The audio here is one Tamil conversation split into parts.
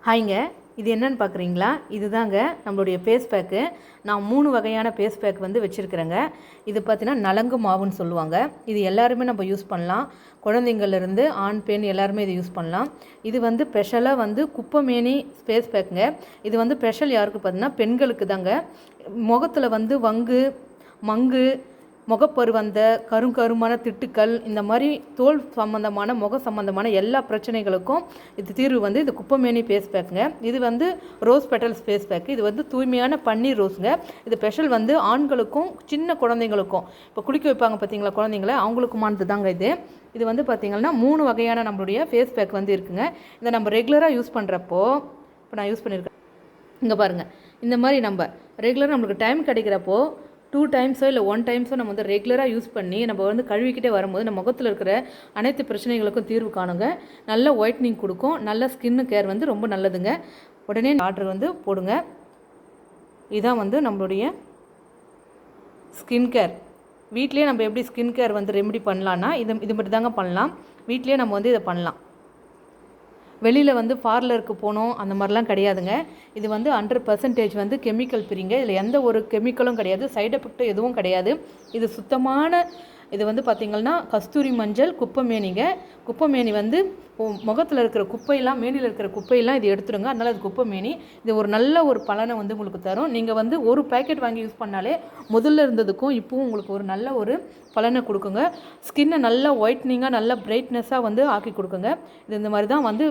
ஹாய்ங்க, இது என்னன்னு பார்க்குறீங்களா? இதுதாங்க நம்மளுடைய ஃபேஸ் பேக்கு. நான் 3 வகையான ஃபேஸ் பேக் வந்து வச்சுருக்கிறேங்க. இது பார்த்தீங்கன்னா நலங்கு மாவுன்னு சொல்லுவாங்க. இது எல்லாருமே நம்ம யூஸ் பண்ணலாம். குழந்தைங்கள்லேருந்து ஆண் பெண் எல்லாருமே இதை யூஸ் பண்ணலாம். இது வந்து ஸ்பெஷலாக வந்து குப்பைமேனி ஃபேஸ் பேக்குங்க. இது வந்து ஸ்பெஷல் யாருக்கு பார்த்தீங்கன்னா பெண்களுக்கு தாங்க. முகத்தில் வந்து வங்கு, மங்கு, முகப்பருவந்த கருமான திட்டுக்கள், இந்த மாதிரி தோல் சம்மந்தமான முக சம்மந்தமான எல்லா பிரச்சனைகளுக்கும் இது தீர்வு வந்து இது குப்பைமேனி ஃபேஸ் பேக்குங்க. இது வந்து ரோஸ் பெட்டல்ஸ் ஃபேஸ் பேக்கு. இது வந்து தூய்மையான பன்னீர் ரோஸுங்க. இது ஸ்பெஷல் வந்து ஆண்களுக்கும் சின்ன குழந்தைங்களுக்கும் இப்போ குளிக்க வைப்பாங்க பார்த்தீங்களா குழந்தைங்கள, அவங்களுக்குமானது தாங்க இது. இது வந்து பார்த்திங்கன்னா 3 வகையான நம்மளுடைய ஃபேஸ் பேக் வந்து இருக்குங்க. இதை நம்ம ரெகுலராக யூஸ் பண்ணுறப்போ, இப்போ நான் யூஸ் பண்ணியிருக்கேன் இங்கே பாருங்கள். இந்த மாதிரி நம்ம ரெகுலராக நம்மளுக்கு டைம் கிடைக்கிறப்போ 2 டைம்ஸோ இல்லை 1 டைம்ஸோ நம்ம வந்து ரெகுலராக யூஸ் பண்ணி நம்ம வந்து கழுவிக்கிட்டே வரும்போது நம்ம முகத்தில் இருக்கிற அனைத்து பிரச்சனைகளுக்கும் தீர்வு காணுங்க. நல்ல ஒயிட்னிங் கொடுக்கும். நல்ல ஸ்கின்னு கேர் வந்து ரொம்ப நல்லதுங்க. உடனே ஆர்டர் வந்து போடுங்க. இதுதான் வந்து நம்மளுடைய ஸ்கின் கேர். வீட்லேயே நம்ம எப்படி ஸ்கின் கேர் வந்து ரெமெடி பண்ணலான்னா இது மட்டும் தாங்க பண்ணலாம். வீட்லேயே நம்ம வந்து இதை பண்ணலாம். வெளியில் வந்து பார்லருக்கு போகணும் அந்த மாதிரிலாம் கிடையாதுங்க. இது வந்து 100% வந்து கெமிக்கல் ஃப்ரீங்க. இதில் எந்த ஒரு கெமிக்கலும் கிடையாது, சைடு எஃபெக்ட்டும் எதுவும் கிடையாது. இது சுத்தமான இது வந்து பார்த்திங்கன்னா கஸ்தூரி மஞ்சள் குப்பைமேனிங்க. குப்பைமேனி வந்து முகத்தில் இருக்கிற குப்பையெல்லாம், மேனியில் இருக்கிற குப்பையெல்லாம் இது எடுத்துடுங்க. அதனால் அது குப்பைமேனி. இது ஒரு நல்ல ஒரு பலனை வந்து உங்களுக்கு தரும். நீங்கள் வந்து ஒரு பேக்கெட் வாங்கி யூஸ் பண்ணாலே முதல்ல இருந்ததுக்கும் இப்போவும் உங்களுக்கு ஒரு நல்ல ஒரு பலனை கொடுக்குங்க. ஸ்கின்னை நல்லா ஒயிட்னிங்காக நல்லா பிரைட்னஸாக வந்து ஆக்கி கொடுக்குங்க. இது இந்த மாதிரி தான் வந்து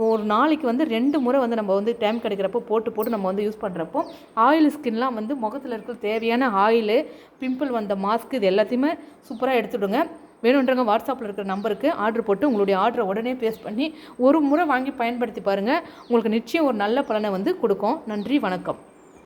ஒரு நாளைக்கு வந்து 2 முறை வந்து நம்ம வந்து டைம் கிடைக்கிறப்போ போட்டு நம்ம வந்து யூஸ் பண்ணுறப்போ ஆயில் ஸ்கின்லாம் வந்து முகத்தில் இருக்கிற தேவையான ஆயிலு, பிம்பிள் வந்த மாஸ்க் இது எல்லாத்தையுமே சூப்பராக எடுத்துவிடுங்க. வேணுன்றவங்க வாட்ஸ்அப்பில் இருக்கிற நம்பருக்கு ஆர்டர் போட்டு உங்களுடைய ஆர்டரை உடனே பேஸ் பண்ணி ஒரு முறை வாங்கி பயன்படுத்தி பாருங்கள். உங்களுக்கு நிச்சயம் ஒரு நல்ல பலனை வந்து கொடுக்கும். நன்றி, வணக்கம்.